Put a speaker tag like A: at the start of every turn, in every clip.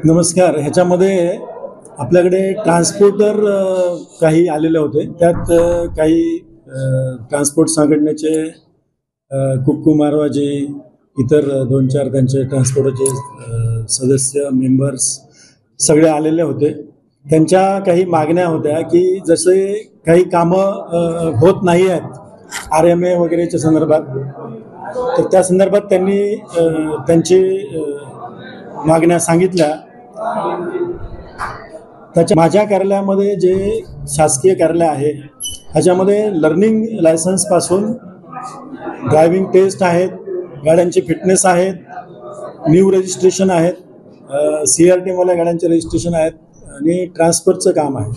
A: नमस्कार. ह्याच्यामध्ये आपल्याकडे ट्रान्सपोर्टर काही आलेले होते. त्यात काही ट्रान्सपोर्ट संघटनेचे कुक्कू मारवाजी, इतर 2-4 त्यांचे ट्रान्सपोर्टचे सदस्य मेंबर्स सगळे आलेले होते. त्यांच्या काही मागण्या होत्या की जसे काही कामं होत नाही आहेत RMA वगैरेच्या संदर्भात, तर त्या संदर्भात त्यांनी त्यांची मागण्या सांगितल्या. त्याच्या माझ्या कार्यालयामध्ये जे शासकीय कार्यालय आहे ह्याच्यामध्ये लर्निंग लायसन्सपासून ड्रायव्हिंग टेस्ट आहेत, गाड्यांचे फिटनेस आहेत, न्यू रजिस्ट्रेशन आहेत, CRT-वाल्या गाड्यांचे रजिस्ट्रेशन आहेत आणि ट्रान्सफरचं काम आहे.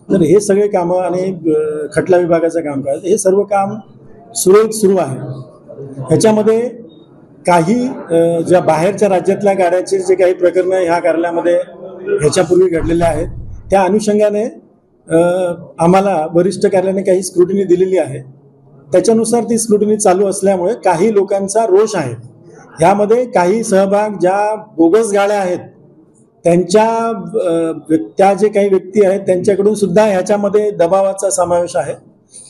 A: तर हे सगळे कामं आणि खटला विभागाचं काम काय हे सर्व काम सुरळीत सुरू आहे. ह्याच्यामध्ये काही ज्या बाहेरच्या राज्यातल्या गाड्याचे जे काही प्रकरणं ह्या कार्यालयामध्ये ह्याच्यापूर्वी घडलेले आहेत त्या अनुषंगाने आम्हाला वरिष्ठ कार्यालयाने काही स्क्रुटिनी दिलेली आहे. त्याच्यानुसार ती स्क्रुटिनी चालू असल्यामुळे काही लोकांचा रोष आहे. ह्यामध्ये काही सहभाग ज्या बोगस गाड्या आहेत त्या जे काही व्यक्ती आहेत त्यांच्याकडून सुद्धा ह्याच्यामध्ये दबावाचा समावेश आहे.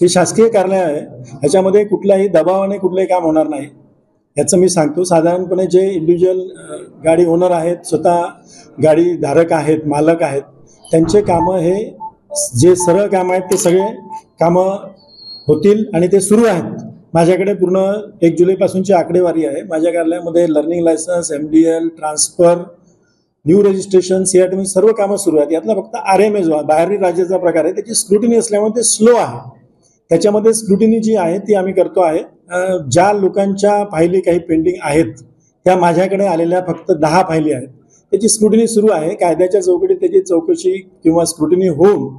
A: हे शासकीय कार्यालय आहे, ह्याच्यामध्ये कुठल्याही दबावाने कुठलंही काम होणार नाही याचं मी सांगतो. साधारणपणे जे इंडिव्हिज्युअल गाडी ओनर आहेत, स्वतः गाडी धारक आहेत, मालक आहेत, त्यांचे कामं हे जे सरळ कामं आहेत ते सगळे कामं होतील आणि ते सुरू आहेत. माझ्याकडे पूर्ण 1 जुलैपासूनची आकडेवारी आहे. माझ्या कार्यालयामध्ये learning licence, MDL, transfer, new registration, CRT सर्व कामं सुरू आहेत. यातला फक्त RMA जो बाहेरील राज्याचा प्रकार आहे त्याची स्क्रुटिनी असल्यामुळे ते स्लो आहे. त्याच्यामध्ये स्क्रुटिनी जी आहे ती आम्ही करतो आहे. ज्या लोकांच्या फायली काही पेंडिंग आहेत त्या माझ्याकडे आलेल्या फक्त 10 फायली आहेत. त्याची स्क्रुटिनी सुरू आहे. कायद्याच्या चौकटीत त्याची चौकशी किंवा स्क्रुटिनी होऊन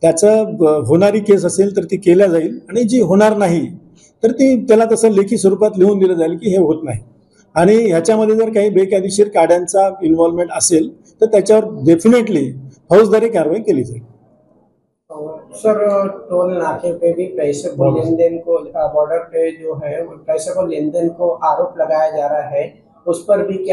A: त्याचं होणारी केस असेल तर ती केल्या जाईल आणि जी होणार नाही तर ती त्याला तसं लेखी स्वरूपात लिहून दिलं जाईल की हे होत नाही. आणि ह्याच्यामध्ये जर काही बेकायदेशीर कायद्यांचा इन्व्हॉल्वमेंट असेल तर त्याच्यावर डेफिनेटली फौजदारी कारवाई केली जाईल.
B: सर, टोल नाके पे भी पैसे को लेन देन को बॉर्डर पे जो है पैसे को लेन देन को आरोप लगाया जा रहा है, उस पर भी क्या